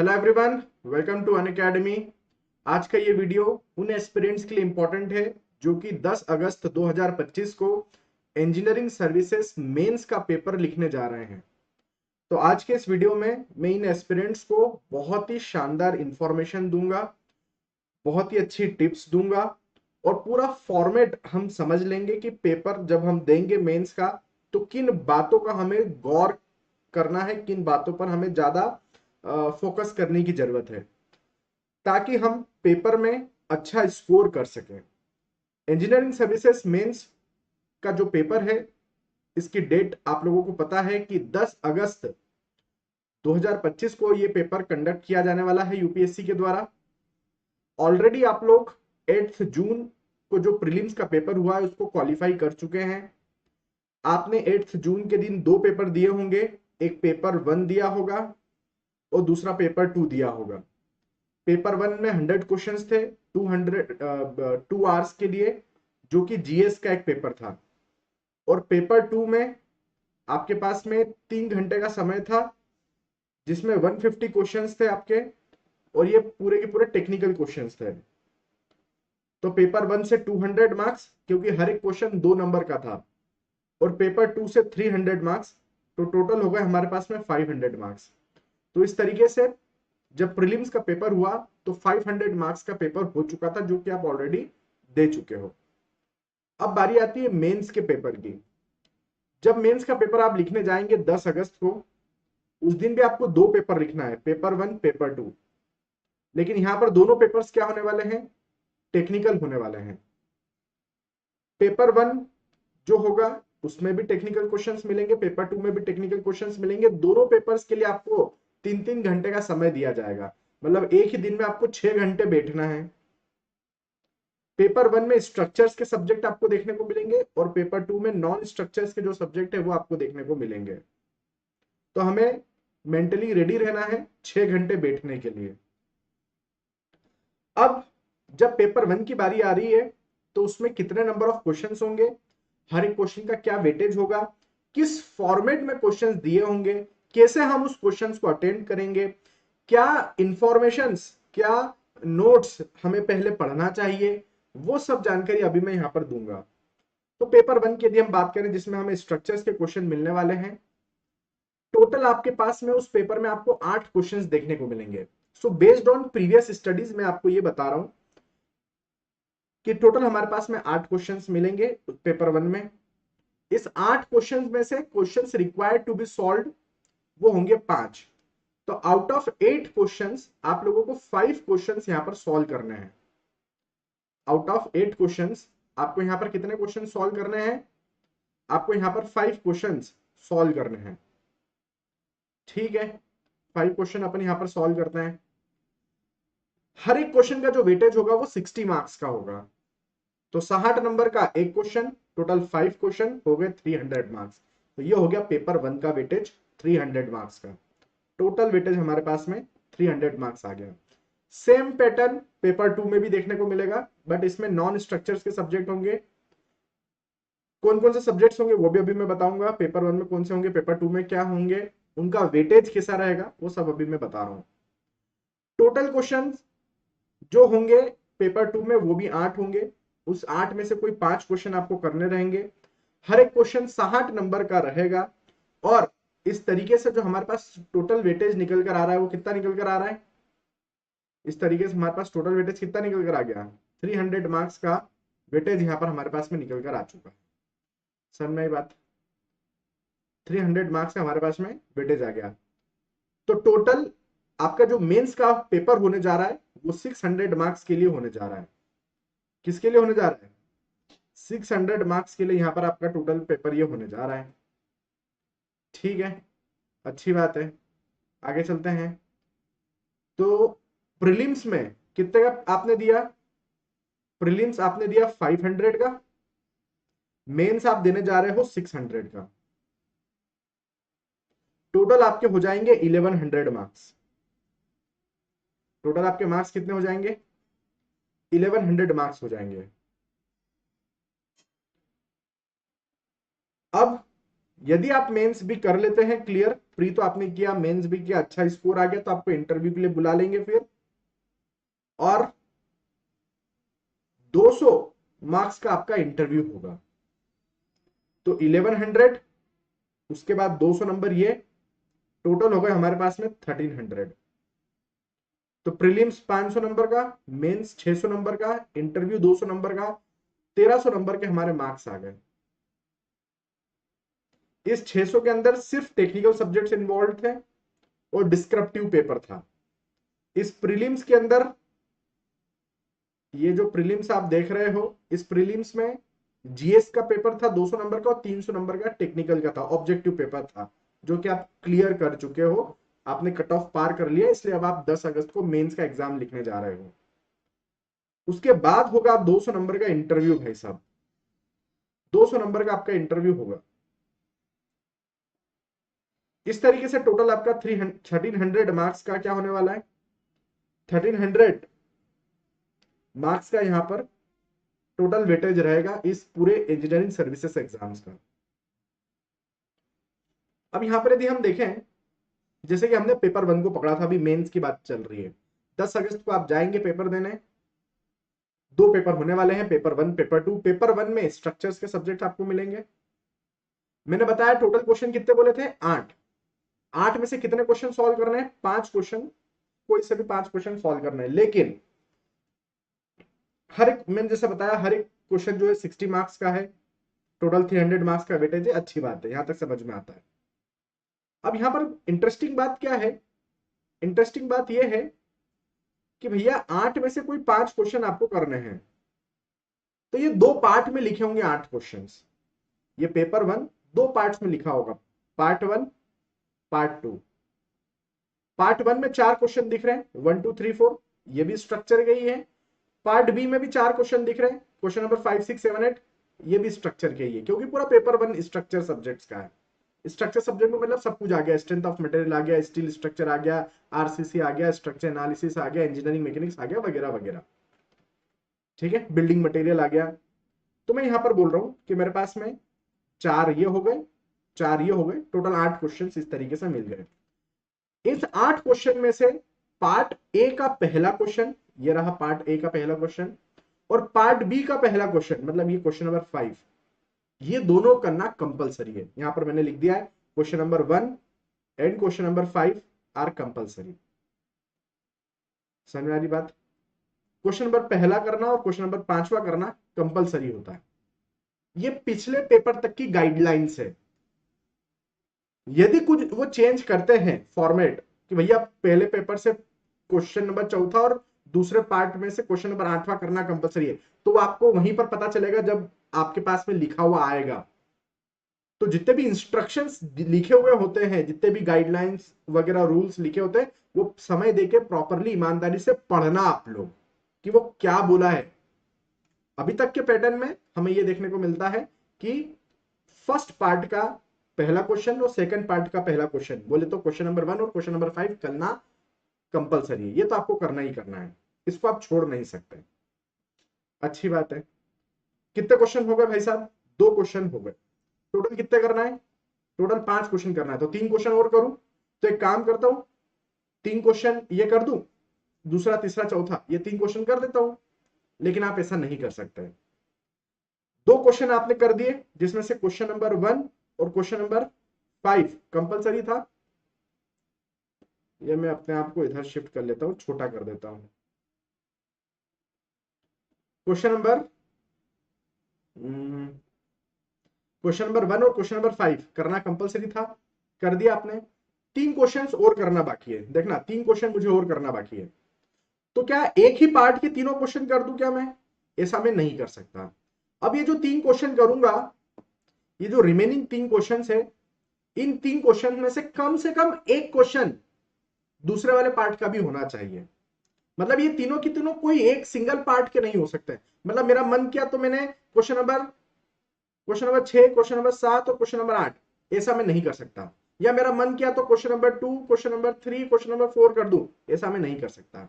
Hello everyone, welcome to Unacademy. आज का ये वीडियो उन एस्पिरेंट्स के लिए इम्पोर्टेंट है जो कि 10 अगस्त 2025 को इंजीनियरिंग सर्विसेज मेंस का पेपर लिखने जा रहे हैं। तो आज के इस वीडियो में मैं इन एस्पिरेंट्स को बहुत ही शानदार इंफॉर्मेशन दूंगा, बहुत ही अच्छी टिप्स दूंगा और पूरा फॉर्मेट हम समझ लेंगे कि पेपर जब हम देंगे मेंस का तो किन बातों का हमें गौर करना है, किन बातों पर हमें ज्यादा फोकस करने की जरूरत है ताकि हम पेपर में अच्छा स्कोर कर सकें। इंजीनियरिंग सर्विसेज मेंस का जो पेपर है, इसकी डेट आप लोगों को पता है कि 10 अगस्त 2025 को ये पेपर कंडक्ट किया जाने वाला है यूपीएससी के द्वारा। ऑलरेडी आप लोग 8 जून को जो प्रीलिम्स का पेपर हुआ है उसको क्वालिफाई कर चुके हैं। आपने 8 जून के दिन 2 पेपर दिए होंगे, एक पेपर 1 दिया होगा और दूसरा पेपर 2 दिया होगा। पेपर 1 में 100 क्वेश्चंस थे 2 आवर्स के लिए, जो कि जीएस का एक पेपर था। और पेपर 2 में आपके पास में 3 घंटे का समय था जिसमें 150 क्वेश्चंस थे आपके, और ये पूरे के पूरे टेक्निकल क्वेश्चंस थे। तो पेपर 1 से 200 मार्क्स, क्योंकि हर एक क्वेश्चन 2 नंबर का था, और पेपर 2 से 300 मार्क्स, तो टोटल हो गए हमारे पास में 500 मार्क्स। तो इस तरीके से जब प्रीलिम्स का पेपर हुआ तो 500 मार्क्स का पेपर हो चुका था, जो कि आप ऑलरेडी दे चुके हो। अब बारी आती है मेंस के पेपर की। जब मेंस का पेपर आप लिखने जाएंगे 10 अगस्त को, उस दिन भी आपको 2 पेपर लिखना है, पेपर 1 पेपर 2। लेकिन यहां पर दोनों पेपर्स क्या होने वाले हैं? टेक्निकल होने वाले हैं। पेपर 1 जो होगा उसमें भी टेक्निकल क्वेश्चंस मिलेंगे, पेपर 2 में भी टेक्निकल क्वेश्चंस मिलेंगे। दोनों पेपर्स के लिए आपको 3-3 घंटे का समय दिया जाएगा, मतलब एक ही दिन में आपको 6 घंटे बैठना है। पेपर 1 में स्ट्रक्चर्स के सब्जेक्ट आपको देखने को मिलेंगे और पेपर 2 में नॉन स्ट्रक्चर्स के जो सब्जेक्ट है वो आपको देखने को मिलेंगे। तो हमें मेंटली रेडी रहना है 6 घंटे बैठने के लिए। अब जब पेपर 1 की बारी आ रही है तो उसमें कितने नंबर ऑफ क्वेश्चंस होंगे, हर एक क्वेश्चन का क्या वेटेज होगा, किस फॉर्मेट में क्वेश्चंस दिए होंगे, कैसे हम उस क्वेश्चंस को अटेंड करेंगे, क्या इंफॉर्मेशंस, क्या नोट्स हमें पहले पढ़ना चाहिए, वो सब जानकारी अभी मैं यहां पर दूंगा। तो पेपर 1 की यदि हम बात करें जिसमें हमें स्ट्रक्चर्स के क्वेश्चन मिलने वाले हैं, टोटल आपके पास में उस पेपर में आपको 8 क्वेश्चंस देखने को मिलेंगे। So based on previous studies मैं आपको ये बता रहा हूं कि टोटल हमारे पास में 8 क्वेश्चंस मिलेंगे पेपर 1 में। इस 8 क्वेश्चंस में से questions required to be solved वो होंगे 5। तो आउट ऑफ 8 क्वेश्चंस आप लोगों को 5 क्वेश्चंस यहां पर सॉल्व करने हैं। आउट ऑफ 8 क्वेश्चंस आपको यहां पर कितने क्वेश्चन सॉल्व करने हैं? आपको यहां पर 5 क्वेश्चंस सॉल्व करने हैं। ठीक है, 5 क्वेश्चन अपन यहां पर सॉल्व करते हैं। हर एक क्वेश्चन का जो वेटेज होगा वो 60 मार्क्स का होगा। तो 60 नंबर का एक क्वेश्चन, टोटल 5 क्वेश्चन हो गए 300 मार्क्स। तो ये हो गया पेपर 1 का वेटेज 300 मार्क्स का। टोटल वेटेज हमारे पास में 300 मार्क्स आ गया। सेम पैटर्न पेपर 2 में भी देखने को मिलेगा, बट इसमें नॉन स्ट्रक्चर्स के सब्जेक्ट होंगे। कौन कौन से सब्जेक्ट्स होंगे वो भी अभी मैं बताऊंगा। पेपर 1 में कौन से होंगे, पेपर 2 में क्या होंगे, उनका वेटेज कैसा रहेगा, वो सब अभी मैं बता रहा हूं। टोटल क्वेश्चन जो होंगे पेपर 2 में वो भी 8 होंगे। उस 8 में से कोई 5 क्वेश्चन आपको करने रहेंगे। हर एक क्वेश्चन 60 नंबर का रहेगा। और इस तरीके से जो हमारे पास टोटल वेटेज निकल कर आ रहा है वो कितना निकल कर आ रहा है? इस तरीके से हमारे पास टोटल वेटेज कितना निकल कर आ गया? 300 मार्क्स का वेटेज यहां पर हमारे पास में निकल कर आ चुका है। समझ में आई बात? 300 मार्क्स का हमारे पास में वेटेज आ गया। तो टोटल आपका जो मेंस का पेपर होने जा रहा है वो 600 मार्क्स के लिए होने जा रहा है। किसके लिए होने जा रहा है? 600 मार्क्स के लिए यहां पर आपका टोटल पेपर ये होने जा रहा है। ठीक है, अच्छी बात है। आगे चलते हैं। तो प्रीलिम्स में कितने का आपने दिया? प्रीलिम्स आपने दिया 500 का, मेंस आप देने जा रहे हो 600 का। टोटल आपके हो जाएंगे 1100 मार्क्स। टोटल आपके मार्क्स कितने हो जाएंगे? 1100 मार्क्स हो जाएंगे। अब यदि आप मेंस भी कर लेते हैं क्लियर प्री तो आपने किया, मेंस भी किया, अच्छा स्कोर आ गया तो आपको इंटरव्यू के लिए बुला लेंगे फिर, और 200 मार्क्स का आपका इंटरव्यू होगा। तो 1100, उसके बाद 200 नंबर, ये टोटल हो गए हमारे पास में 1300। तो प्रीलिम्स 500 नंबर का, मेंस 600 नंबर का, इंटरव्यू 200 नंबर का, 1300 नंबर के हमारे मार्क्स आ गए। इस 600 के अंदर सिर्फ टेक्निकल सब्जेक्ट्स इन्वॉल्व थे और डिस्क्रिप्टिव पेपर था। इस प्रीलिम्स के अंदर, ये जो प्रीलिम्स आप देख रहे हो, इस प्रीलिम्स में जीएस का पेपर था 200 नंबर का और 300 नंबर का टेक्निकल का था, ऑब्जेक्टिव पेपर था, जो कि आप क्लियर कर चुके हो, आपने कट ऑफ पार कर लिया, इसलिए अब आप 10 अगस्त को मेंस का एग्जाम लिखने जा रहे हो। उसके बाद होगा 200 नंबर का इंटरव्यू भाई साहब, 200 नंबर का आपका इंटरव्यू होगा। इस तरीके से टोटल आपका 1300 मार्क्स का क्या होने वाला है, 1300 मार्क्स का यहां पर टोटल वेटेज रहेगा इस पूरे इंजीनियरिंग सर्विसेज एग्जाम्स का। अब यहां पर यदि हम देखें, जैसे कि हमने पेपर 1 को पकड़ा था, अभी मेंस की बात चल रही है, 10 अगस्त को आप जाएंगे पेपर देने। 2 पेपर होने वाले हैं, पेपर 1, पेपर 2। पेपर 1 में स्ट्रक्चर्स के सब्जेक्ट आपको मिलेंगे। मैंने बताया टोटल क्वेश्चन कितने बोले थे, 8। 8 में से कितने क्वेश्चन सॉल्व करने हैं, 5 क्वेश्चन, कोई से भी 5 क्वेश्चन सॉल्व करने हैं। लेकिन हर एक, मैंने जैसे बताया, हर एक क्वेश्चन जो है 60 मार्क्स का है, टोटल 300 मार्क्स का वेटेज है। अच्छी बात है, यहां तक समझ में आता है। अब यहां पर इंटरेस्टिंग बात क्या है, इंटरेस्टिंग बात यह है कि भैया 8 में से कोई 5 क्वेश्चन आपको करने हैं, तो ये 2 पार्ट में लिखे होंगे 8 क्वेश्चंस। ये पेपर 1 2 पार्ट्स में लिखा होगा, पार्ट 1, पार्ट 2। पार्ट 1 में 4 क्वेश्चन दिख रहे हैं, 1 2 3 4, ये भी स्ट्रक्चर के ही है। पार्ट बी में भी 4 क्वेश्चन दिख रहे हैं, क्वेश्चन नंबर 5 6 7 8, ये भी स्ट्रक्चर के ही है, क्योंकि पूरा पेपर 1 स्ट्रक्चर सब्जेक्ट्स का है। स्ट्रक्चर सब्जेक्ट में मतलब सब कुछ आ गया, स्ट्रेंथ ऑफ मटेरियल आ गया, स्टील स्ट्रक्चर आ गया, आरसीसी आ गया, स्ट्रक्चर एनालिसिस आ गया, इंजीनियरिंग मैकेनिक्स आ गया, वगैरह वगैरह। ठीक है, बिल्डिंग मटेरियल आ गया। तो मैं यहां पर बोल रहा हूं कि मेरे पास में 4 ये हो गए, 4 ये हो गए, टोटल 8 क्वेश्चन इस तरीके से मिल गए। इस 8 क्वेश्चन में से पार्ट ए का पहला क्वेश्चन, ये रहा पार्ट ए का पहला क्वेश्चन, और पार्ट बी का पहला क्वेश्चन, मतलब ये क्वेश्चन नंबर 5, ये दोनों करना कंपलसरी है। यहां पर मैंने लिख दिया है, question number 1 and question number 5 are compulsory. समझ में आ रही बात? क्वेश्चन नंबर पहला करना और क्वेश्चन नंबर 5वां करना कंपलसरी होता है। ये पिछले पेपर तक की गाइडलाइंस है। यदि कुछ वो चेंज करते हैं फॉर्मेट कि भैया पहले पेपर से क्वेश्चन नंबर 4था और दूसरे पार्ट में से क्वेश्चन नंबर 8वां करना कंपलसरी है, तो आपको वहीं पर पता चलेगा जब आपके पास में लिखा हुआ आएगा। तो जितने भी इंस्ट्रक्शंस लिखे हुए होते हैं, जितने भी गाइडलाइंस वगैरह रूल्स लिखे होते हैं, वो समय देके प्रॉपरली ईमानदारी से पढ़ना आप लोग कि वो क्या बोला है। अभी तक के पैटर्न में हमें ये देखने को मिलता है कि फर्स्ट पार्ट का पहला क्वेश्चन और सेकंड पार्ट का पहला क्वेश्चन बोले तो क्वेश्चन नंबर 1 और क्वेश्चन नंबर 5 करना कंपलसरी है। ये तो आपको करना ही करना है, इसको आप छोड़ नहीं सकते। अच्छी बात है। कितने क्वेश्चन हो गए भाई साहब? 2 क्वेश्चन हो गए। टोटल कितने करना है? टोटल 5 क्वेश्चन करना है। तो 3 क्वेश्चन और करूं तो एक काम करता हूं, 3 क्वेश्चन ये कर दूं, दूसरा तीसरा चौथा ये 3 क्वेश्चन कर देता हूं। लेकिन आप ऐसा नहीं कर सकते। 2 क्वेश्चन आपने कर दिए, जिसमें से क्वेश्चन नंबर 1 और क्वेश्चन नंबर 5 कंपलसरी था। ये मैं अपने आप को इधर शिफ्ट कर लेता हूं, छोटा कर देता हूं। क्वेश्चन नंबर 1 और क्वेश्चन नंबर 5 करना कंपलसरी था, कर दिया आपने। 3 क्वेश्चन और करना बाकी है। देखना, 3 क्वेश्चन मुझे और करना बाकी है। तो क्या एक ही पार्ट के तीनों क्वेश्चन कर दूं क्या मैं? ऐसा मैं नहीं कर सकता। अब ये जो 3 क्वेश्चन करूंगा, ये जो रिमेनिंग 3 क्वेश्चन है, इन 3 क्वेश्चन में से कम एक क्वेश्चन दूसरे वाले पार्ट का भी होना चाहिए। मतलब ये तीनों की तीनों कोई एक सिंगल पार्ट के नहीं हो सकते। मतलब मेरा मन किया तो मैंने क्वेश्चन नंबर 6, क्वेश्चन नंबर 7 और क्वेश्चन नंबर 8, ऐसा मैं नहीं कर सकता। या मेरा मन किया तो question number 2, question number 3, question number 4 कर दूं, ऐसा मैं नहीं कर सकता।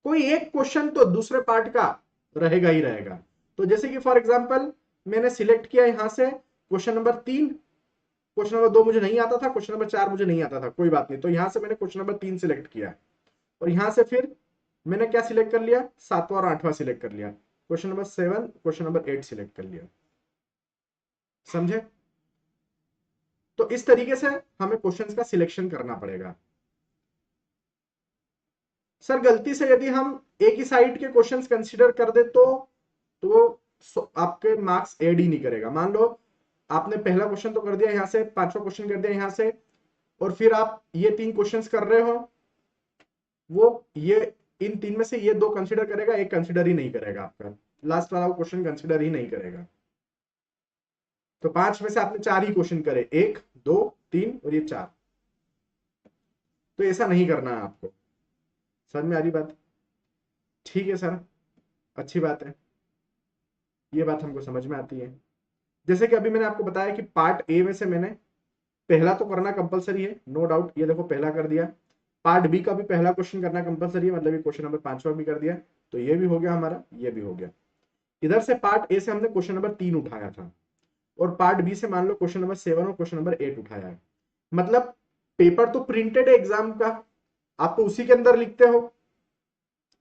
कोई एक क्वेश्चन तो दूसरे पार्ट का रहेगा ही रहेगा। तो जैसे कि फॉर एग्जांपल मैंने सिलेक्ट किया यहां से क्वेश्चन नंबर 3, क्वेश्चन नंबर 2 मुझे नहीं आता था, क्वेश्चन नंबर 4 मुझे नहीं आता था, कोई बात नहीं, तो यहां से मैंने क्वेश्चन नंबर 3 सिलेक्ट किया और यहां से फिर मैंने क्या सिलेक्ट कर लिया, 7वां और 8वां सिलेक्ट कर लिया, question number 7 question number 8 select कर लिया। समझे? तो इस तरीके से हमें क्वेश्चंस का सिलेक्शन करना पड़ेगा। सर गलती से यदि हम एक ही साइड के क्वेश्चंस कंसीडर कर दे तो आपके मार्क्स ऐड ही नहीं करेगा। मान लो आपने पहला क्वेश्चन तो कर दिया यहां से, 5वां क्वेश्चन कर दिया यहां से, और फिर आप ये 3 क्वेश्चंस कर रहे हो, वो ये इन 3 में से ये 2 कंसीडर करेगा, एक कंसीडर ही नहीं करेगा, आपका लास्ट वाला क्वेश्चन कंसीडर ही नहीं करेगा। तो 5 में से आपने 4 ही क्वेश्चन करे, 1 2 3 और ये 4। तो ऐसा नहीं करना है आपको। समझ में आ रही बात? ठीक है सर, अच्छी बात है, ये बात हमको समझ में आती है। जैसे कि अभी मैंने आपको बताया कि पार्ट ए में से मैंने पहला तो करना कंपलसरी है, नो डाउट, ये देखो पहला कर दिया। पार्ट बी का भी पहला क्वेश्चन करना कंपलसरी है, मतलब ये क्वेश्चन नंबर 5वां भी कर दिया, तो ये भी हो गया हमारा, ये भी हो गया। इधर से पार्ट ए से हमने क्वेश्चन नंबर 3 उठाया था, और पार्ट बी से मान लो क्वेश्चन नंबर 7 और क्वेश्चन नंबर 8 उठाया है। मतलब पेपर तो प्रिंटेड है एग्जाम का, आप तो उसी के अंदर लिखते हो,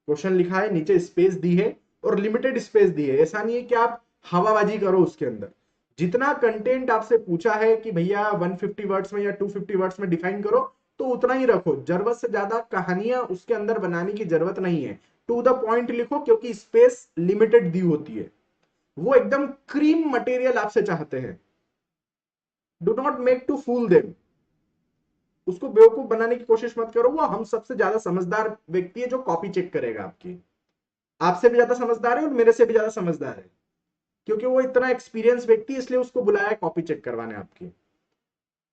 क्वेश्चन लिखा है, नीचे स्पेस दी है और लिमिटेड स्पेस दी है। ऐसा नहीं है कि आप हवाबाजी करो उसके अंदर। जितना कंटेंट आपसे पूछा है कि भैया 150 वर्ड्स में या 250 वर्ड्स में डिफाइन करो, तो उतना ही रखो, जरूरत से ज्यादा कहानियां उसके अंदर बनाने की जरूरत नहीं है। टू द पॉइंट लिखो, क्योंकि स्पेस लिमिटेड दी होती है। वो एकदम क्रीम मटेरियल आपसे चाहते हैं। Do not make to fool them. उसको बेवकूफ बनाने की कोशिश मत करो। वो हम सबसे ज्यादा समझदार व्यक्ति है जो कॉपी चेक करेगा आपकी। आपसे भी ज्यादा समझदार है और मेरे से भी ज्यादा समझदार है, क्योंकि वो इतना एक्सपीरियंस व्यक्ति है, इसलिए उसको बुलाया है कॉपी चेक करवाने आपकी।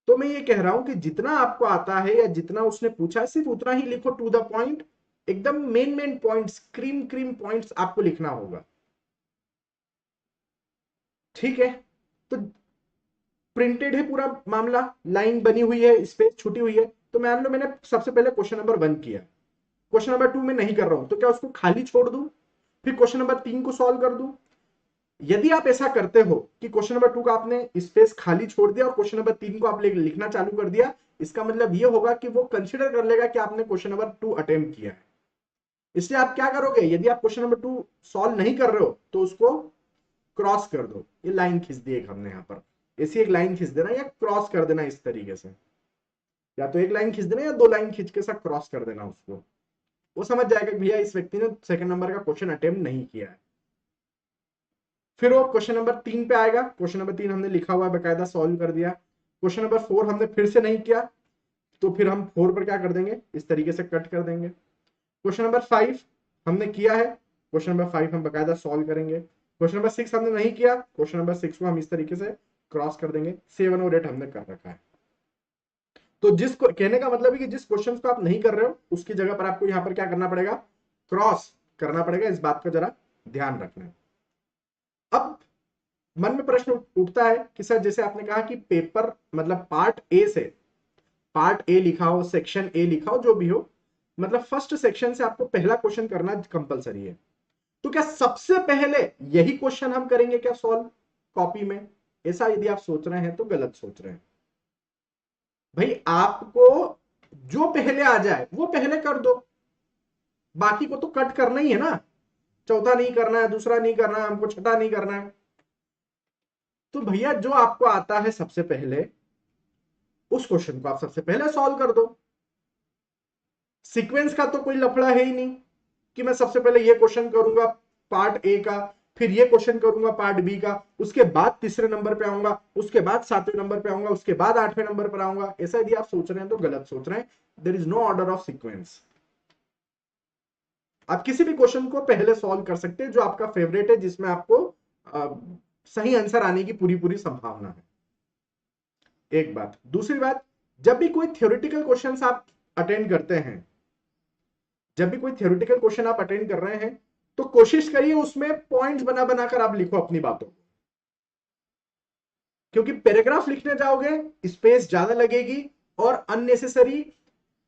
तो मैं ये कह रहा हूं कि जितना आपको आता है या जितना उसने पूछा है, सिर्फ उतना ही लिखो, टू द पॉइंट, एकदम main main points, cream cream points आपको लिखना होगा। ठीक है? तो प्रिंटेड है पूरा मामला, लाइन बनी हुई है, स्पेस छुटी हुई है। तो मान लो मैंने सबसे पहले क्वेश्चन नंबर 1 किया, क्वेश्चन नंबर 2 में नहीं कर रहा हूं, तो क्या उसको खाली छोड़ दूं, फिर क्वेश्चन नंबर 3 को सॉल्व कर दूं? यदि आप ऐसा करते हो कि क्वेश्चन नंबर 2 का आपने स्पेस खाली छोड़ दिया और क्वेश्चन नंबर 3 को आप लिखना चालू कर दिया, इसका मतलब ये होगा कि वो कंसीडर कर लेगा कि आपने क्वेश्चन नंबर 2 अटेम्प्ट किया है। इसलिए आप क्या करोगे, यदि आप क्वेश्चन नंबर 2 सॉल्व नहीं कर रहे हो, तो उसको क्रॉस कर दो। ये लाइन खींच दी एक हमने यहां पर, ऐसी एक लाइन खींच देना या क्रॉस कर देना इस तरीके से, या तो एक लाइन खींच देना या 2 लाइन खींच के साथ क्रॉस कर देना उसको। वो समझ जाएगा कि भैया इस व्यक्ति ने सेकंड नंबर का क्वेश्चन अटेम्प्ट नहीं किया है। फिर वो क्वेश्चन नंबर 3 पे आएगा, क्वेश्चन नंबर 3 हमने लिखा हुआ बकायदा, सॉल्व कर दिया। क्वेश्चन नंबर 4 हमने फिर से नहीं किया, तो फिर हम 4 पर क्या कर देंगे, इस तरीके से कट कर देंगे। क्वेश्चन नंबर 5 हमने किया है, क्वेश्चन नंबर 5 हम बकायदा सॉल्व करेंगे। क्वेश्चन नंबर 6 हमने नहीं किया, क्वेश्चन नंबर 6 को हम इस तरीके से क्रॉस कर देंगे। 7 और 8 हमने कर रखा है। तो जिसको कहने का मतलब है कि जिस क्वेश्चन को आप नहीं कर रहे हो, उसकी जगह पर आपको यहां पर क्या करना पड़ेगा, क्रॉस करना पड़ेगा। इस बात का जरा ध्यान रखना। अब मन में प्रश्न उठता है कि सर जैसे आपने कहा कि पेपर मतलब पार्ट ए से, पार्ट ए लिखा हो, सेक्शन ए लिखा हो, जो भी हो, मतलब फर्स्ट सेक्शन से आपको पहला क्वेश्चन करना कंपलसरी है। तो क्या सबसे पहले यही क्वेश्चन हम करेंगे क्या सॉल्व कॉपी में? ऐसा यदि आप सोच रहे हैं तो गलत सोच रहे हैं। भाई आपको जो पहले आ जाए वो पहले कर दो, बाकी को तो कट करना ही है ना। चौथा नहीं करना है, दूसरा नहीं करना है, हमको छठा नहीं करना है। तो भैया जो आपको आता है सबसे पहले, उस क्वेश्चन को आप सबसे पहले सॉल्व कर दो। सीक्वेंस का तो कोई लफड़ा है ही नहीं कि मैं सबसे पहले ये क्वेश्चन करूंगा पार्ट ए का, फिर ये क्वेश्चन करूंगा पार्ट बी का, उसके बाद तीसरे नंबर पे आऊंगा, उसके बाद 7वें नंबर पे आऊंगा, उसके बाद 8वें नंबर पर आऊंगा। ऐसा यदि आप सोच रहे हैं तो गलत सोच रहे हैं। There is no order of sequence. आप किसी भी क्वेश्चन को पहले सॉल्व कर सकते हैं जो आपका फेवरेट है, जिसमें आपको सही आंसर आने की पूरी पूरी संभावना है। एक बात। दूसरी बात, जब भी कोई थ्योरेटिकल क्वेश्चन आप अटेंड करते हैं, जब भी कोई थ्योरेटिकल क्वेश्चन आप अटेंड कर रहे हैं, तो कोशिश करिए उसमें पॉइंट्स बना बनाकर आप लिखो अपनी बातों को। क्योंकि पैराग्राफ लिखने जाओगे स्पेस ज्यादा लगेगी और अननेसेसरी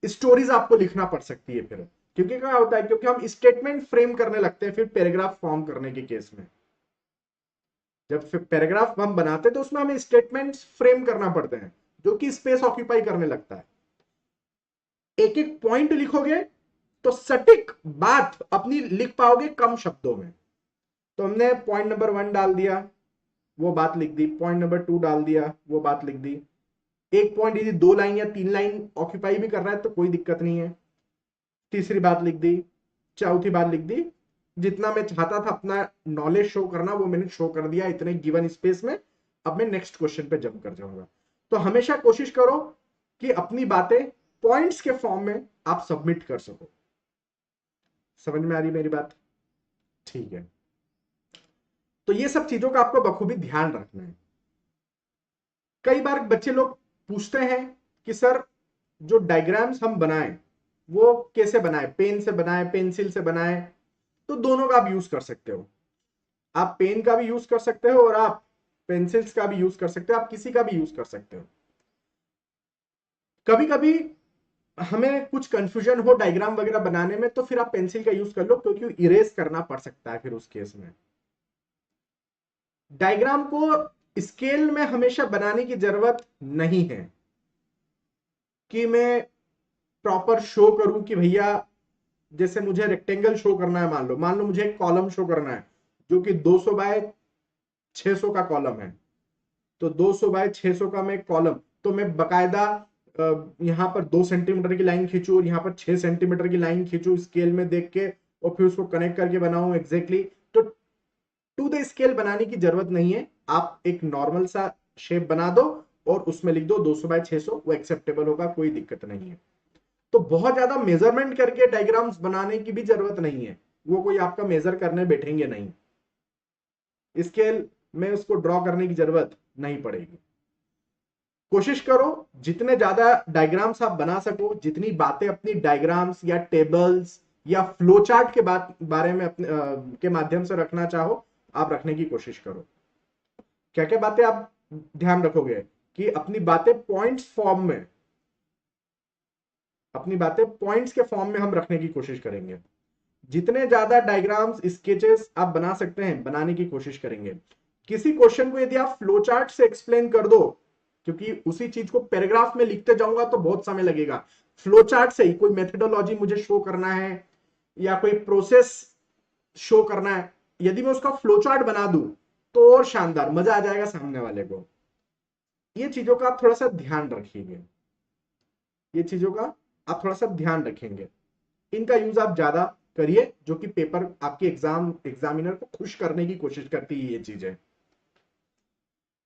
स्टोरीज आपको लिखना पड़ सकती है फिर। क्योंकि क्या होता है, क्योंकि हम स्टेटमेंट फ्रेम करने लगते हैं फिर पैराग्राफ फॉर्म करने के केस में। जब पैराग्राफ हम बनाते हैं तो उसमें हमें स्टेटमेंट्स फ्रेम करना पड़ते हैं जो कि स्पेस ऑक्यूपाई करने लगता है। एक एक पॉइंट लिखोगे तो सटीक बात अपनी लिख पाओगे कम शब्दों में। तो हमने पॉइंट नंबर 1 डाल दिया, वो बात लिख दी, पॉइंट नंबर 2 डाल दिया, वो बात लिख दी। एक पॉइंट यदि 2 लाइन या 3 लाइन ऑक्यूपाई भी कर रहा है तो कोई दिक्कत नहीं है, तीसरी बात लिख दी, चौथी बात लिख दी। जितना मैं चाहता था अपना नॉलेज शो करना वो मैंने शो कर दिया इतने गिवन स्पेस में। अब मैं नेक्स्ट क्वेश्चन पे जंप कर जाऊंगा। तो हमेशा कोशिश करो कि अपनी बातें पॉइंट्स के फॉर्म में आप सबमिट कर सको। समझ में आ रही मेरी बात? ठीक है, तो ये सब चीजों का आपको बखूबी ध्यान रखना है। कई बार बच्चे लोग पूछते हैं कि सर जो डायग्राम्स हम बनाएं वो कैसे बनाएं, पेन से बनाएं, पेंसिल से बनाएं? तो दोनों का आप यूज कर सकते हो। आप पेन का भी यूज कर सकते हो और आप पेंसिल्स का भी यूज कर सकते हो, आप किसी का भी यूज कर सकते हो। कभी कभी हमें कुछ कंफ्यूजन हो डायग्राम वगैरह बनाने में तो फिर आप पेंसिल का यूज कर लो, क्योंकि इरेज करना पड़ सकता है फिर उस केस में। डायग्राम को स्केल में हमेशा बनाने की जरूरत नहीं है कि मैं प्रॉपर शो करूं कि भैया जैसे मुझे रेक्टेंगल शो करना है, मान लो मुझे एक कॉलम शो करना है जो कि 200 बाय 600 का कॉलम है। तो 200 बाय 600 का मैं कॉलम, तो मैं बकायदा यहां पर 2 सेंटीमीटर की लाइन खींचू और यहां पर 6 सेंटीमीटर की लाइन खींचू स्केल में देख के और फिर उसको कनेक्ट करके बनाऊं एग्जैक्टली। तो टू द स्केल बनाने की जरूरत नहीं है, आप एक नॉर्मल सा शेप बना दो और उसमें लिख दो 200 बाय 600, वो एक्सेप्टेबल होगा, कोई दिक्कत नहीं है। तो बहुत ज्यादा मेजरमेंट करके डायग्राम्स बनाने की भी जरूरत नहीं है, वो कोई आपका मेजर करने बैठेंगे नहीं, स्केल में उसको ड्रॉ करने की जरूरत नहीं पड़ेगी। कोशिश करो जितने ज्यादा डायग्राम्स आप बना सको, जितनी बातें अपनी डायग्राम्स या टेबल्स या फ्लो चार्ट के बारे में अपने के माध्यम से रखना चाहो आप रखने की कोशिश करो। क्या क्या बातें आप ध्यान रखोगे कि अपनी बातें पॉइंट्स फॉर्म में, अपनी बातें पॉइंट्स के फॉर्म में हम रखने की कोशिश करेंगे। जितने ज्यादा डायग्राम्स स्केचेस आप बना सकते हैं बनाने की कोशिश करेंगे। किसी क्वेश्चन को यदि आप फ्लो चार्ट से एक्सप्लेन कर दो, क्योंकि उसी चीज को पैराग्राफ में लिखते जाऊंगा तो बहुत समय लगेगा, फ्लो चार्ट से ही कोई मेथोडोलॉजी मुझे शो करना है या कोई प्रोसेस शो करना है, यदि मैं उसका फ्लो चार्ट बना दूं तो और शानदार मजा आ जाएगा सामने वाले को। ये चीजों का आप थोड़ा सा ध्यान रखिएगा, ये चीजों का आप थोड़ा सा ध्यान रखेंगे, इनका यूज आप ज्यादा करिए, जो कि पेपर आपके एग्जामिनर को खुश करने की कोशिश करती है ये चीजें।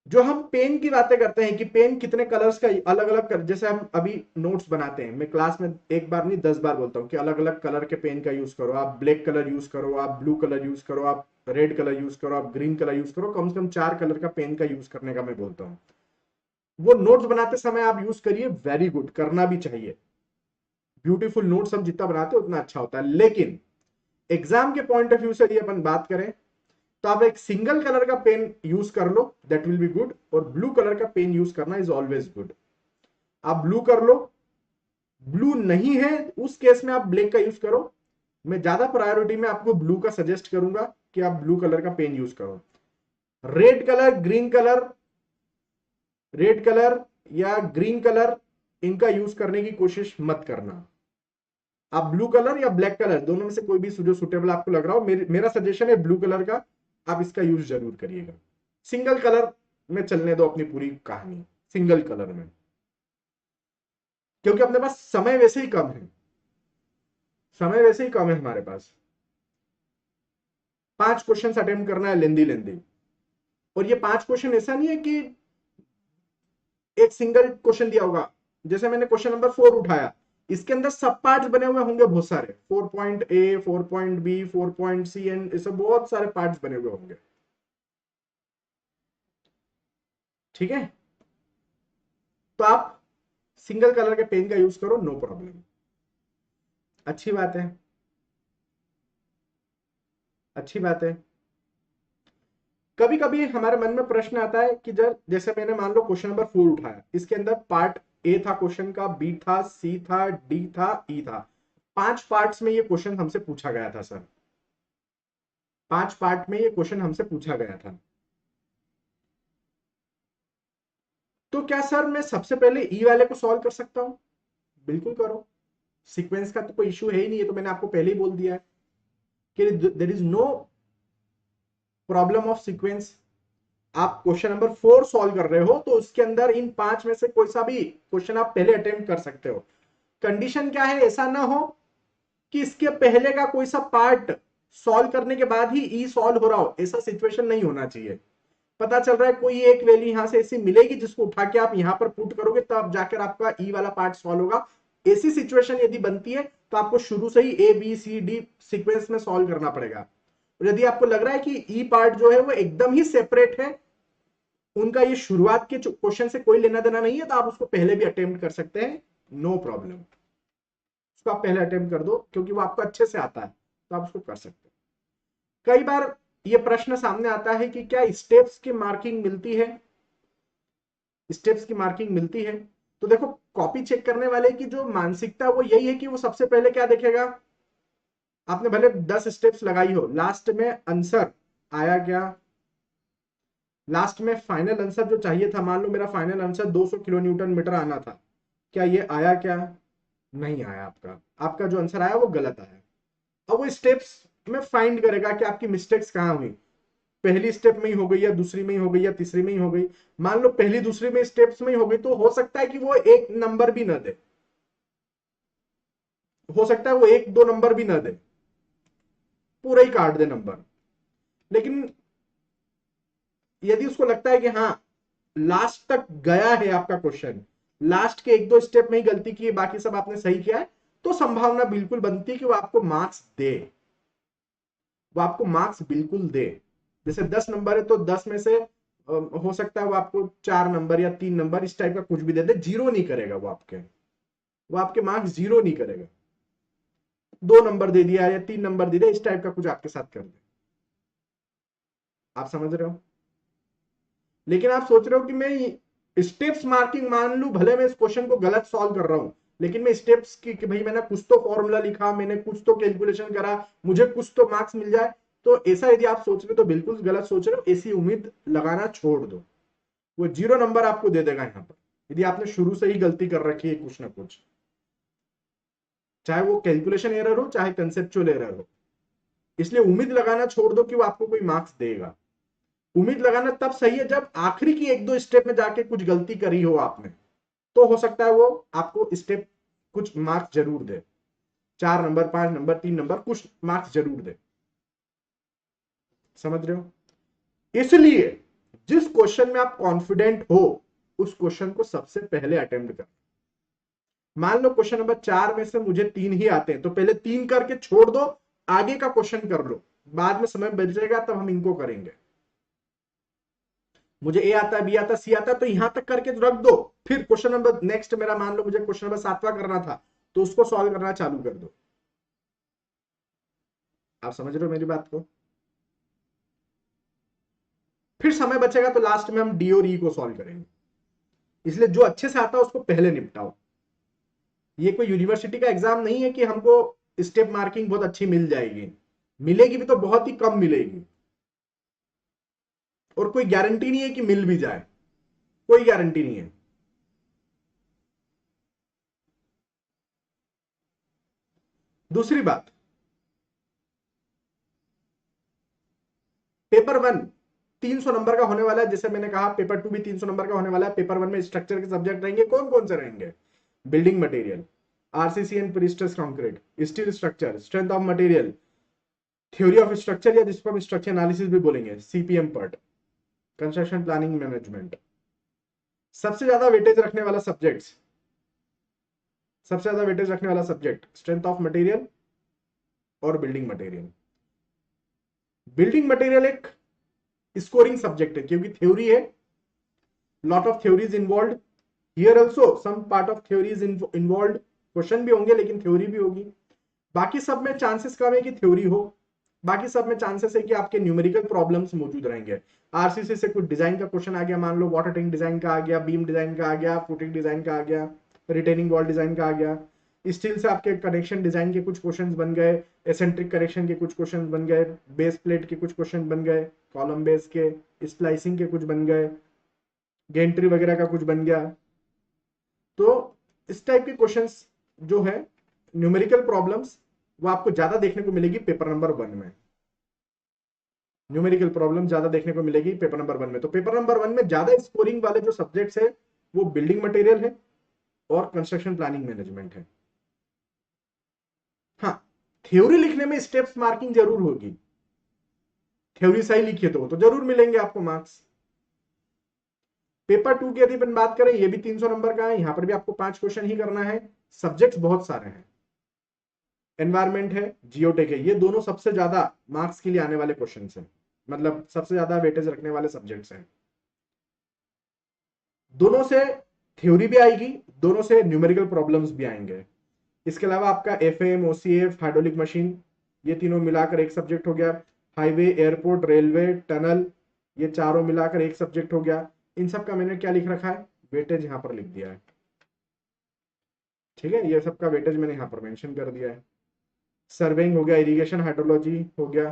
जो हम पेन की बातें करते हैं कि पेन कितने कलर्स का अलग अलग जैसे हम अभी नोट्स बनाते हैं, मैं क्लास में एक बार नहीं 10 बार बोलता हूँ कि अलग अलग कलर के पेन का यूज करो, आप ब्लैक कलर यूज करो, आप ब्लू कलर यूज करो, आप रेड कलर यूज करो, आप ग्रीन कलर यूज करो, कम से कम 4 कलर का पेन का यूज करने का मैं बोलता हूँ। वो नोट्स बनाते समय आप यूज करिए, वेरी गुड, करना भी चाहिए। ब्यूटीफुल नोट्स हम जितना बनाते हैं उतना अच्छा होता है, लेकिन एग्जाम के पॉइंट ऑफ व्यू से यदि अपन बात करें तो आप एक सिंगल कलर का पेन यूज कर लो, दैट विल बी गुड, और ब्लू कलर का पेन यूज करना इज ऑलवेज गुड। आप ब्लू कर लो, ब्लू नहीं है उस केस में आप ब्लैक का यूज करो। मैं ज्यादा प्रायोरिटी में आपको ब्लू का सजेस्ट करूंगा कि आप ब्लू कलर का पेन यूज करो। Red colour, green colour, red colour या ग्रीन कलर, इनका यूज करने की कोशिश मत करना। आप ब्लू कलर या ब्लैक कलर दोनों में से कोई भी जो सुटेबल आपको लग रहा हो, मेरा सजेशन है ब्लू कलर का, आप इसका यूज जरूर करिएगा। सिंगल कलर में चलने दो अपनी पूरी कहानी सिंगल कलर में, क्योंकि अपने पास समय वैसे ही कम है, समय वैसे ही कम है हमारे पास। 5 क्वेश्चन अटेम्प्ट करना है लेंदी लेंदी, और ये 5 क्वेश्चन ऐसा नहीं है कि एक सिंगल क्वेश्चन दिया होगा। जैसे मैंने क्वेश्चन नंबर 4 उठाया, इसके अंदर सब पार्ट्स बने हुए होंगे बहुत सारे, 4 point A, 4 point B, 4 point C, and ऐसे बहुत सारे पार्ट्स बने हुए होंगे। ठीक है, तो आप सिंगल कलर के पेन का यूज करो, नो प्रॉब्लम, अच्छी बात है, अच्छी बात है। कभी कभी हमारे मन में प्रश्न आता है कि जब जैसे मैंने मान लो क्वेश्चन नंबर 4 उठाया, इसके अंदर पार्ट ए था क्वेश्चन का, बी था, सी था, डी था, ई था। 5 पार्ट्स में ये क्वेश्चन हमसे पूछा गया था सर, 5 पार्ट में ये क्वेश्चन हमसे पूछा गया था। तो क्या सर मैं सबसे पहले ई वाले को सॉल्व कर सकता हूं? बिल्कुल करो, सीक्वेंस का तो कोई इशू है ही नहीं है, तो मैंने आपको पहले ही बोल दिया है कि there is no problem of sequence. आप क्वेश्चन नंबर 4 सॉल्व कर रहे हो तो उसके अंदर इन 5 में से कोई सा भी क्वेश्चन आप पहले अटेम्प्ट कर सकते हो। कंडीशन क्या है, ऐसा ना हो कि इसके पहले का कोई सा पार्ट सॉल्व करने के बाद ही ई सॉल्व हो रहा हो, ऐसा सिचुएशन नहीं होना चाहिए। पता चल रहा है कोई एक वैल्यू यहां से ऐसी मिलेगी जिसको उठा के आप यहां पर पुट करोगे तब जाकर आपका ई वाला पार्ट सॉल्व होगा। ऐसी सिचुएशन यदि बनती है तो आपको शुरू से ही A B C D sequence में सॉल्व करना पड़ेगा। और यदि आपको लग रहा है कि ई पार्ट जो है वो एकदम ही सेपरेट है, उनका ये शुरुआत के क्वेश्चन से कोई लेना देना नहीं है, तो आप उसको पहले भी अटेम्प्ट कर सकते हैं, नो प्रॉब्लम। उसको आप पहले अटेम्प्ट कर दो क्योंकि वो आपको अच्छे से आता है, तो आप उसको कर सकते हैं। कई बार ये प्रश्न सामने आता है कि क्या स्टेप्स की मार्किंग मिलती है? स्टेप्स की मार्किंग मिलती है तो देखो, कॉपी चेक करने वाले की जो मानसिकता वो यही है कि वो सबसे पहले क्या देखेगा, आपने भले 10 स्टेप्स लगाई हो, लास्ट में आंसर आया क्या? लास्ट में फाइनल आंसर जो चाहिए था, मान लो मेरा final answer 200 kilo newton metre आना था, क्या ये आया क्या? नहीं आया। आपका आपका जो आंसर आया वो गलत आया। अब वो स्टेप्स में फाइंड करेगा कि आपकी मिस्टेक्स कहां हुई, पहली स्टेप में ही हो गई या दूसरी में ही हो गई या तीसरी में ही हो गई। मान लो पहली दूसरी में स्टेप्स में ही हो गई तो हो सकता है कि वो एक नंबर भी ना दे, हो सकता है वो एक दो नंबर भी ना दे, पूरा ही काट दे नंबर। लेकिन यदि उसको लगता है कि हाँ लास्ट तक गया है आपका क्वेश्चन, लास्ट के एक दो स्टेप में ही गलती की है, बाकी सब आपने सही किया है, तो संभावना बिल्कुल बनती है कि वो आपको मार्क्स दे, वो आपको मार्क्स बिल्कुल दे। जैसे 10 नंबर है तो 10 में से हो सकता है वो आपको 4 नंबर या 3 नंबर इस टाइप का कुछ भी दे दे, जीरो नहीं करेगा वो आपके मार्क्स जीरो नहीं करेगा। 2 नंबर दे दिया या 3 नंबर दे दिया, इस टाइप का कुछ आपके साथ कर दे। आप समझ रहे हो? लेकिन आप सोच रहे हो कि मैं स्टेप्स मार्किंग मान लू, भले मैं इस क्वेश्चन को गलत सॉल्व कर रहा हूं, लेकिन मैं स्टेप्स की कि भाई मैंने कुछ तो फॉर्मूला लिखा, मैंने कुछ तो कैलकुलेशन करा, मुझे कुछ तो मार्क्स मिल जाए, तो ऐसा यदि आप सोच रहे हो तो बिल्कुल गलत सोच रहे हो। ऐसी उम्मीद लगाना छोड़ दो, वो जीरो नंबर आपको दे देगा यहां पर यदि आपने शुरू से ही गलती कर रखी है कुछ ना कुछ, चाहे वो कैलकुलेशन एरर हो चाहे कंसेप्चुअल एरर हो। इसलिए उम्मीद लगाना छोड़ दो कि वो आपको कोई मार्क्स देगा। उम्मीद लगाना तब सही है जब आखिरी की एक दो स्टेप में जाके कुछ गलती करी हो आपने, तो हो सकता है वो आपको स्टेप कुछ मार्क्स जरूर दे, 4 नंबर 5 नंबर 3 नंबर कुछ मार्क्स जरूर दे। समझ रहे हो? इसलिए जिस क्वेश्चन में आप कॉन्फिडेंट हो उस क्वेश्चन को सबसे पहले अटेम्प्ट कर। मान लो क्वेश्चन नंबर 4 में से मुझे 3 ही आते हैं, तो पहले 3 करके छोड़ दो, आगे का क्वेश्चन कर लो, बाद में समय बचेगा तब हम इनको करेंगे। मुझे ए आता है, बी आता है, सी आता है, तो यहां तक करके रख दो, फिर क्वेश्चन नंबर नेक्स्ट मेरा मान लो मुझे क्वेश्चन नंबर 7वां करना था, तो उसको सॉल्व करना चालू कर दो। आप समझ रहे हो मेरी बात को? फिर समय बचेगा तो लास्ट में हम डी और ई को सॉल्व करेंगे। इसलिए जो अच्छे से आता है उसको पहले निपटाओ। ये कोई यूनिवर्सिटी का एग्जाम नहीं है कि हमको स्टेप मार्किंग बहुत अच्छी मिल जाएगी, मिलेगी भी तो बहुत ही कम मिलेगी, और कोई गारंटी नहीं है कि मिल भी जाए, कोई गारंटी नहीं है। दूसरी बात, पेपर 1 300 नंबर का होने वाला है, जैसे मैंने कहा पेपर 2 भी 300 नंबर का होने वाला है। पेपर 1 में स्ट्रक्चर के सब्जेक्ट रहेंगे, कौन कौन से रहेंगे? Building material, RCC and prestress concrete, steel structure, strength of material, theory of structure या जिसको हम स्ट्रक्चर एनालिसिस भी बोलेंगे, CPM part, construction planning management. सबसे ज्यादा वेटेज रखने वाला सब्जेक्ट, सबसे ज्यादा वेटेज रखने वाला सब्जेक्ट स्ट्रेंथ ऑफ मटेरियल और बिल्डिंग मटेरियल। बिल्डिंग मटेरियल एक स्कोरिंग सब्जेक्ट है क्योंकि थ्योरी है, lot of theories involve, here also some part of theories involve, question भी होंगे लेकिन थ्योरी भी होगी। बाकी सब में चांसेस कम है कि थ्योरी हो, बाकी सब में चांसेस है कि आपके न्यूमेरिकल प्रॉब्लम्स मौजूद रहेंगे। आरसीसी से कुछ डिजाइन का क्वेश्चन आ गया, मान लो वाटर टैंक डिजाइन का आ गया, बीम डिजाइन का आ गया, फुटिंग डिजाइन का आ गया, रिटेनिंग वॉल डिजाइन का आ गया। स्टील से आपके कनेक्शन डिजाइन के कुछ क्वेश्चंस बन गए, एसेंट्रिक कनेक्शन के कुछ क्वेश्चंस बन गए, बेस प्लेट के कुछ क्वेश्चन बन गए, कॉलम बेस के, स्प्लाइसिंग के कुछ बन गए, गेंट्री वगैरह का कुछ बन गया। तो इस टाइप के क्वेश्चंस जो है न्यूमेरिकल प्रॉब्लम्स, वो आपको ज्यादा देखने को मिलेगी पेपर नंबर 1 में। न्यूमेरिकल प्रॉब्लम ज्यादा देखने को मिलेगी पेपर नंबर 1 में। तो पेपर नंबर 1 में ज्यादा स्कोरिंग वाले जो सब्जेक्ट्स है वो बिल्डिंग मटेरियल है और कंस्ट्रक्शन प्लानिंग मैनेजमेंट है। हाँ, थ्योरी लिखने में स्टेप्स मार्किंग जरूर होगी, थ्योरी सही लिखिए तो जरूर मिलेंगे आपको मार्क्स। पेपर 2 की यदि अपन बात करें, ये भी 300 नंबर का है, यहां पर भी आपको 5 क्वेश्चन ही करना है। सब्जेक्ट्स बहुत सारे हैं, एनवायरमेंट है, जियोटेक है, ये दोनों सबसे ज्यादा मार्क्स के लिए आने वाले क्वेश्चन हैं, मतलब सबसे ज्यादा वेटेज रखने वाले सब्जेक्ट्स हैं। दोनों से थ्योरी भी आएगी, दोनों से न्यूमेरिकल प्रॉब्लम्स भी आएंगे। इसके अलावा आपका एफएम, ओसीएफ, हाइड्रोलिक मशीन, ये तीनों मिलाकर एक सब्जेक्ट हो गया। हाईवे, एयरपोर्ट, रेलवे, टनल, ये चारों मिलाकर एक सब्जेक्ट हो गया। इन सब का मैंने क्या लिख रखा है, वेटेज यहां पर लिख दिया है। ठीक है, ये सबका वेटेज मैंने यहां पर मेंशन कर दिया है। सर्वेइंग हो गया, इरिगेशन, हाइड्रोलॉजी हो गया।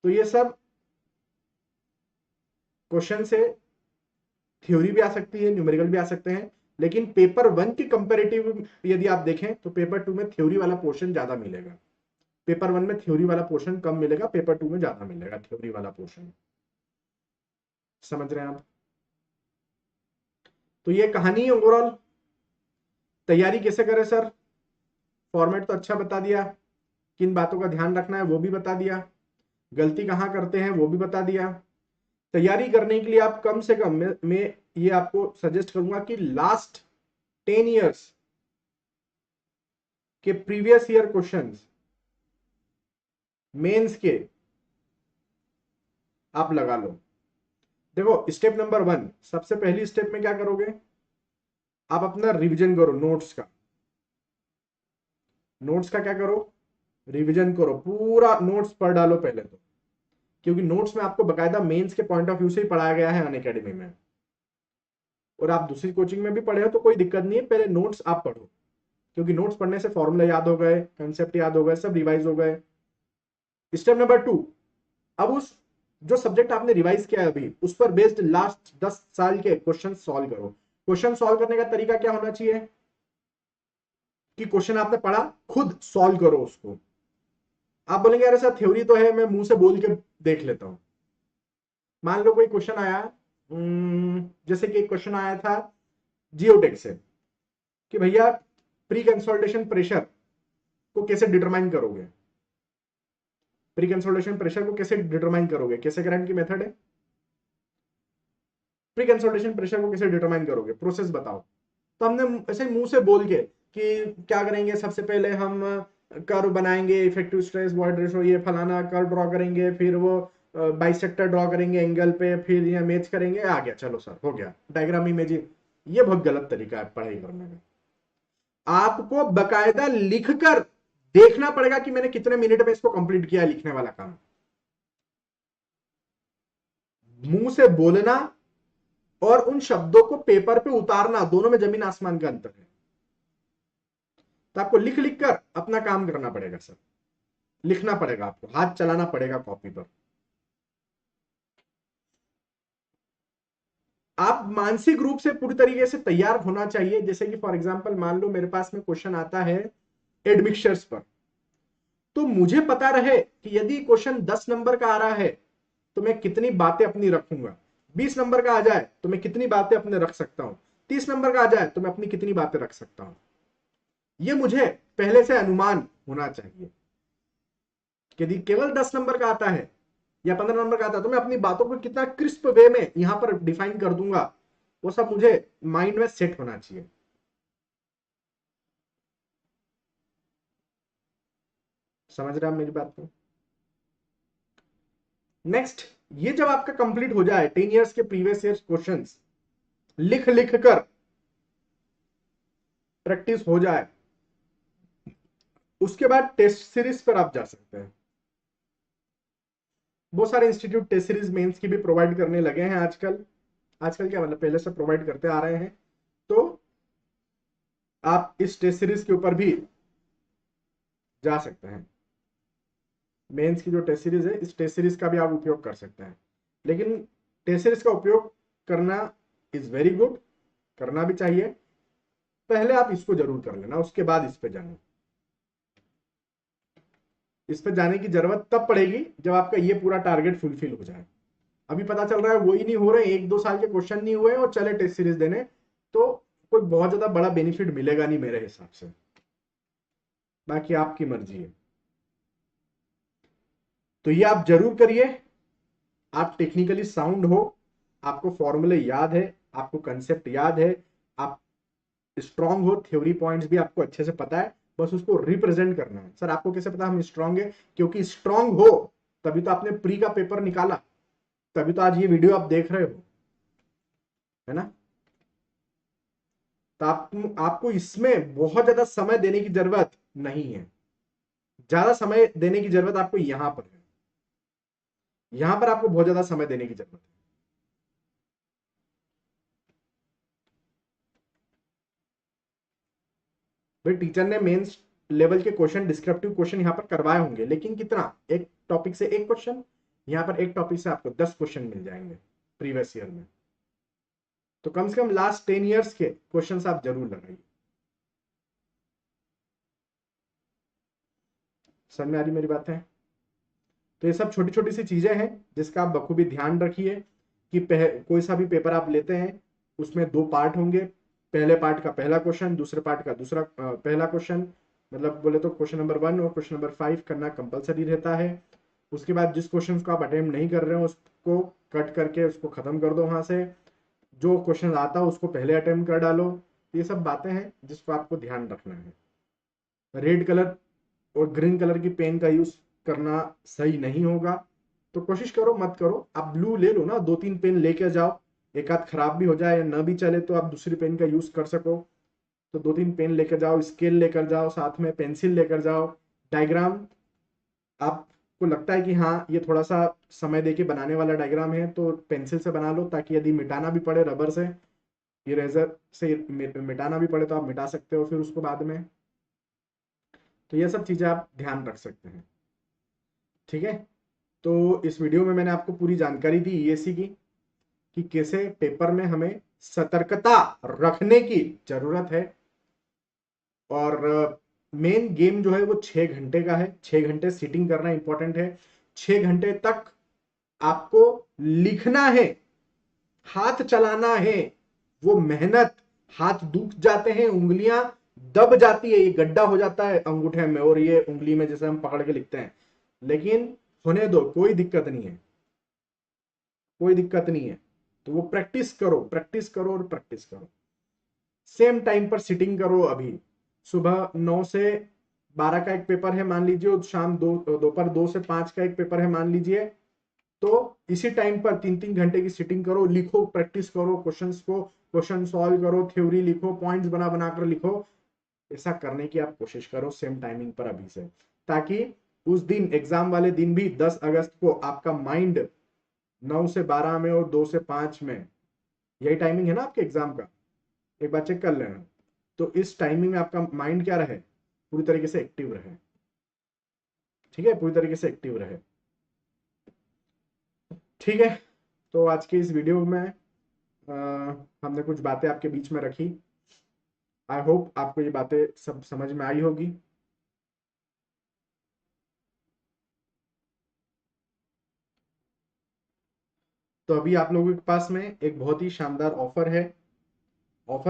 तो ये सब क्वेश्चन से थ्योरी भी आ सकती है, न्यूमेरिकल भी आ सकते हैं, लेकिन पेपर 1 के कंपेरेटिव यदि आप देखें तो पेपर 2 में थ्योरी वाला पोर्शन ज्यादा मिलेगा। पेपर 1 में थ्योरी वाला पोर्शन कम मिलेगा, पेपर 2 में ज्यादा मिलेगा थ्योरी वाला पोर्शन। समझ रहे हैं आप? तो ये कहानी ओवरऑल। तैयारी कैसे करें सर? फॉर्मेट तो अच्छा बता दिया, किन बातों का ध्यान रखना है वो भी बता दिया, गलती कहां करते हैं वो भी बता दिया। तैयारी करने के लिए आप कम से कम मैं ये आपको सजेस्ट करूंगा कि लास्ट 10 इयर्स के प्रीवियस ईयर क्वेश्चंस मेंस के आप लगा लो। देखो, स्टेप नंबर 1, सबसे पहली स्टेप में क्या करोगे, आप अपना रिवीजन करो नोट्स का। नोट्स का क्या करो, रिवीजन करो, पूरा नोट्स पढ़ डालो पहले तो, क्योंकि नोट्स में आपको बकायदा मेंस के पॉइंट ऑफ व्यू से ही पढ़ाया गया है अनअकैडमी में, और आप दूसरी कोचिंग में भी पढ़े हो तो कोई दिक्कत नहीं है, पहले नोट्स आप पढ़ो, क्योंकि नोट्स पढ़ने से फॉर्मूला याद हो गए, कंसेप्ट याद हो गए, सब रिवाइज हो गए। स्टेप नंबर 2, अब उस जो सब्जेक्ट आपने रिवाइज किया है अभी, उस पर बेस्ड लास्ट 10 साल के क्वेश्चन सॉल्व करो। क्वेश्चन सॉल्व करने का तरीका क्या होना चाहिए कि क्वेश्चन आपने पढ़ा, खुद सॉल्व करो उसको। आप बोलेंगे अरे सर थ्योरी तो है, मैं मुंह से बोल के देख लेता हूं। मान लो कोई क्वेश्चन आया, जैसे कि एक क्वेश्चन आया था जियोटेक से कि भैया प्री कंसोलिडेशन प्रेशर को कैसे डिटरमाइन करोगे, प्री कंसोलिडेशन प्रेशर को कैसे डिटरमाइन करोगे, कैसे ग्राइंड की मेथड है, प्री कंसोलिडेशन प्रेशर को कैसे डिटरमाइन करोगे, प्रोसेस बताओ। तो हमने ऐसे मुंह से बोल के कि क्या करेंगे, सबसे पहले हम कर्व बनाएंगे, इफेक्टिव स्ट्रेस वॉइड रेशो, ये फलाना कर्व ड्रॉ करेंगे, फिर वो बाइसेक्टर ड्रॉ करेंगे एंगल पे, फिर ये मैच करेंगे, आ गया, चलो सर हो गया, डायग्राम इमेजिंग। ये बहुत गलत तरीका है पढ़ाई करने में। आपको बकायदा लिखकर देखना पड़ेगा कि मैंने कितने मिनट में इसको कंप्लीट किया है, लिखने वाला काम। मुंह से बोलना और उन शब्दों को पेपर पे उतारना, दोनों में जमीन आसमान का अंतर है। तो आपको लिख लिख कर अपना काम करना पड़ेगा सर, लिखना पड़ेगा, आपको हाथ चलाना पड़ेगा कॉपी पर। आप मानसिक रूप से पूरी तरीके से तैयार होना चाहिए। जैसे कि फॉर एग्जांपल मान लो मेरे पास में क्वेश्चन आता है एडमिक्सचर्स पर, तो मुझे पता रहे कि यदि क्वेश्चन 10 नंबर का आ रहा है तो मैं कितनी बातें अपनी रखूंगा, 20 नंबर का आ जाए तो मैं कितनी बातें अपने रख सकता हूं, 30 नंबर का आ जाए तो मैं अपनी कितनी बातें रख सकता हूं। यह मुझे पहले से अनुमान होना चाहिए। यदि केवल 10 नंबर का आता है या 15 नंबर का आता है तो मैं अपनी बातों को कितना क्रिस्प वे में यहां पर डिफाइन कर दूंगा, वो सब मुझे माइंड में सेट होना चाहिए। समझ रहे हैं आप मेरी बात को? नेक्स्ट, ये जब आपका कंप्लीट हो जाए 10 इयर्स के प्रीवियस ईयर क्वेश्चंस लिख लिख कर प्रैक्टिस हो जाए, उसके बाद टेस्ट सीरीज पर आप जा सकते हैं। बहुत सारे इंस्टीट्यूट टेस्ट सीरीज मेंस की भी प्रोवाइड करने लगे हैं आजकल। आजकल क्या मतलब, पहले से प्रोवाइड करते आ रहे हैं। तो आप इस टेस्ट सीरीज के ऊपर भी जा सकते हैं। मेंस की जो टेस्ट सीरीज है, इस टेस्ट सीरीज का भी आप उपयोग कर सकते हैं। लेकिन टेस्ट सीरीज का उपयोग करना इज वेरी गुड, करना भी चाहिए। पहले आप इसको जरूर कर लेना, उसके बाद इस पे जाना। इस पे जाने की जरूरत तब पड़ेगी जब आपका ये पूरा टारगेट फुलफिल हो जाए। अभी पता चल रहा है वही नहीं हो रहे, 1-2 साल के क्वेश्चन नहीं हुए और चले टेस्ट सीरीज देने, तो कोई बहुत ज्यादा बड़ा बेनिफिट मिलेगा नहीं मेरे हिसाब से। बाकी आपकी मर्जी है। तो ये आप जरूर करिए। आप टेक्निकली साउंड हो, आपको फॉर्मूले याद है, आपको कंसेप्ट याद है, आप स्ट्रांग हो, थ्योरी पॉइंट्स भी आपको अच्छे से पता है, बस उसको रिप्रेजेंट करना है। सर आपको कैसे पता हम स्ट्रांग है? क्योंकि स्ट्रांग हो तभी तो आपने प्री का पेपर निकाला, तभी तो आज ये वीडियो आप देख रहे हो, है ना? तो आपको इसमें बहुत ज्यादा समय देने की जरूरत नहीं है। ज्यादा समय देने की जरूरत आपको यहां पर है, यहां पर आपको बहुत ज्यादा समय देने की जरूरत है। भाई टीचर ने मेंस लेवल के क्वेश्चन, डिस्क्रिप्टिव क्वेश्चन यहां पर करवाए होंगे, लेकिन कितना? एक टॉपिक से एक क्वेश्चन, यहां पर एक टॉपिक से आपको 10 क्वेश्चन मिल जाएंगे प्रीवियस ईयर में। तो कम से कम लास्ट 10 ईयर्स के क्वेश्चन आप जरूर लगाइए। समझ में आ रही मेरी बात है? तो ये सब छोटी छोटी सी चीजें हैं जिसका आप बखूबी ध्यान रखिए कि कोई सा भी पेपर आप लेते हैं उसमें 2 पार्ट होंगे। पहले पार्ट का पहला क्वेश्चन, दूसरे पार्ट का दूसरा पहला क्वेश्चन, मतलब बोले तो क्वेश्चन नंबर 1 और क्वेश्चन नंबर 5 करना कंपलसरी रहता है। उसके बाद जिस क्वेश्चन को आप अटेम्प्ट नहीं कर रहे हो उसको कट करके उसको खत्म कर दो वहां से, जो क्वेश्चन आता है उसको पहले अटेम्प्ट कर डालो। ये सब बातें हैं जिसको आपको ध्यान रखना है। रेड कलर और ग्रीन कलर की पेन का यूज करना सही नहीं होगा, तो कोशिश करो मत करो। आप ब्लू ले लो ना, 2-3 पेन लेके जाओ, एक आध खराब भी हो जाए या ना भी चले तो आप दूसरी पेन का यूज कर सको। तो 2-3 पेन लेकर जाओ, स्केल लेकर जाओ, साथ में पेंसिल लेकर जाओ। डायग्राम आपको लगता है कि हाँ ये थोड़ा सा समय देके बनाने वाला डायग्राम है तो पेंसिल से बना लो, ताकि यदि मिटाना भी पड़े रबर से, इरेजर से मिटाना भी पड़े तो आप मिटा सकते हो फिर उसको बाद में। तो ये सब चीजें आप ध्यान रख सकते हैं, ठीक है? तो इस वीडियो में मैंने आपको पूरी जानकारी दी ईएसी की, कि कैसे पेपर में हमें सतर्कता रखने की जरूरत है। और मेन गेम जो है वो 6 घंटे का है। 6 घंटे सीटिंग करना इंपॉर्टेंट है। 6 घंटे तक आपको लिखना है, हाथ चलाना है। वो मेहनत, हाथ दुख जाते हैं, उंगलियां दब जाती है, ये गड्ढा हो जाता है अंगूठे में और ये उंगली में जैसे हम पकड़ के लिखते हैं, लेकिन होने दो, कोई दिक्कत नहीं है, कोई दिक्कत नहीं है। तो वो प्रैक्टिस करो, प्रैक्टिस करो और प्रैक्टिस करो। सेम टाइम पर सिटिंग करो। अभी सुबह 9 से 12 का एक पेपर है मान लीजिए, और शाम दोपहर 2 से 5 का एक पेपर है मान लीजिए, तो इसी टाइम पर 3-3 घंटे की सिटिंग करो, लिखो, प्रैक्टिस करो, क्वेश्चन सॉल्व करो, थ्योरी लिखो, पॉइंट्स बना बना कर लिखो। ऐसा करने की आप कोशिश करो सेम टाइमिंग पर अभी से, ताकि उस दिन एग्जाम वाले दिन भी 10 अगस्त को आपका माइंड 9 से 12 में और 2 से 5 में, यही टाइमिंग है ना आपके एग्जाम का, एक बार चेक कर लेना। तो इस टाइमिंग में आपका माइंड क्या रहे, पूरी तरीके से एक्टिव रहे, ठीक है? पूरी तरीके से एक्टिव रहे, ठीक है? तो आज के इस वीडियो में हमने कुछ बातें आपके बीच में रखी। आई होप आपको ये बातें सब समझ में आई होगी। तो अभी आप लोगों के पास में एक बहुत ही शानदार ऑफर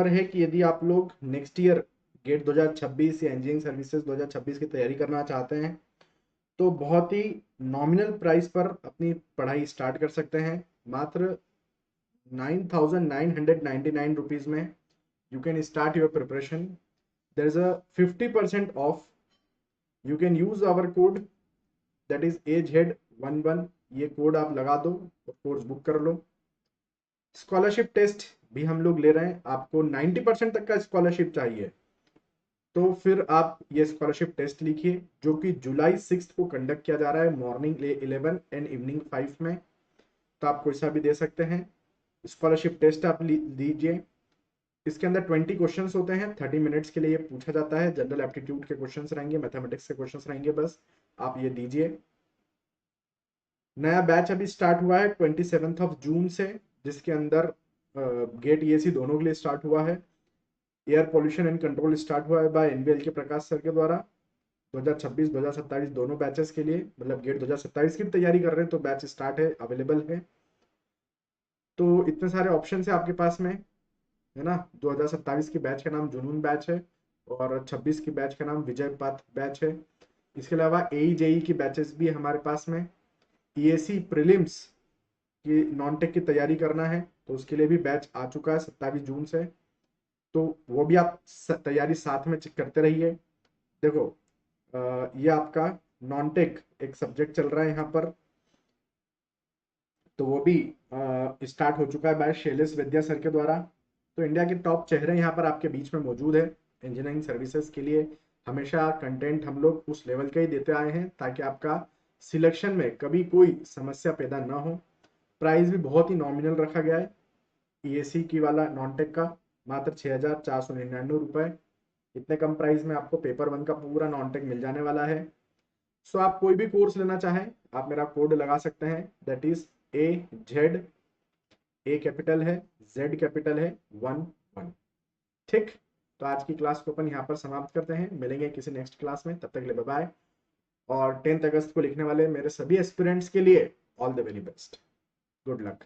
है कि यदि आप लोग नेक्स्ट ईयर गेट 2026 या इंजीनियरिंग सर्विसेज 2026 की तैयारी करना चाहते हैं, तो बहुत ही नॉमिनल प्राइस पर अपनी पढ़ाई स्टार्ट कर सकते हैं। मात्र 9,999 रुपीज में you can start your preparation. There is a 50% off. You can use our code, that is as head 11। ये कोड आप लगा दो और कोर्स बुक कर लो। स्कॉलरशिप टेस्ट भी हम लोग ले रहे हैं, आपको 90% तक का स्कॉलरशिप चाहिए तो फिर आप ये स्कॉलरशिप टेस्ट लिखिए, जो कि जुलाई 6 को कंडक्ट किया जा रहा है, मॉर्निंग 11 एंड इवनिंग 5 में। तो आप कोई सा भी दे सकते हैं। स्कॉलरशिप टेस्ट आप दीजिए। इसके अंदर 20 क्वेश्चंस होते हैं, 30 मिनट्स के लिए ये पूछा जाता है। जनरल एप्टीट्यूड के क्वेश्चंस रहेंगे, मैथमेटिक्स के क्वेश्चंस रहेंगे, बस आप ये दीजिए। नया बैच अभी स्टार्ट हुआ है 27 जून से, जिसके अंदर गेट ईएसी दोनों के लिए स्टार्ट हुआ है। Air pollution and control start हुआ है बाय एनबीएल के प्रकाश सर के द्वारा 2026-2027 दोनों बैचेस के लिए, मतलब गेट 2027 की भी तैयारी कर रहे हैं तो बैच स्टार्ट है, अवेलेबल है। तो इतने सारे ऑप्शन है आपके पास में, है ना। 2027 की बैच का नाम जुनून बैच है और 26 की बैच का नाम विजय पथ बैच है। इसके अलावा एई जेई की बैचेस भी है हमारे पास में। ईएसी प्रीलिम्स की नॉन टेक की तैयारी करना है तो उसके लिए भी बैच आ चुका है 27 जून से, तो वो भी आप तैयारी साथ में करते रहिए। देखो ये आपका नॉन टेक एक सब्जेक्ट चल रहा है यहाँ पर, तो वो भी स्टार्ट हो चुका है बाय शैलेश विद्या सर के द्वारा। तो इंडिया के टॉप चेहरे यहाँ पर आपके बीच में मौजूद है इंजीनियरिंग सर्विसेज के लिए। हमेशा कंटेंट हम लोग उस लेवल का ही देते आए हैं ताकि आपका सिलेक्शन में कभी कोई समस्या पैदा ना हो। प्राइस भी बहुत ही नॉमिनल रखा गया है ईएसी की वाला नॉन टेक का, मात्र 6,499 रुपए। इतने कम प्राइस में आपको पेपर वन का पूरा नॉन टेक मिल जाने वाला है। सो आप कोई भी कोर्स लेना चाहें आप मेरा कोड लगा सकते हैं, that is AZ, A capital है, Z कैपिटल है, 11। ठीक, तो आज की क्लास को अपन यहाँ पर समाप्त करते हैं, मिलेंगे किसी नेक्स्ट क्लास में, तब तक के लिए बाय बाय। और 10 अगस्त को लिखने वाले मेरे सभी एस्पिरेंट्स के लिए all the very best, good luck.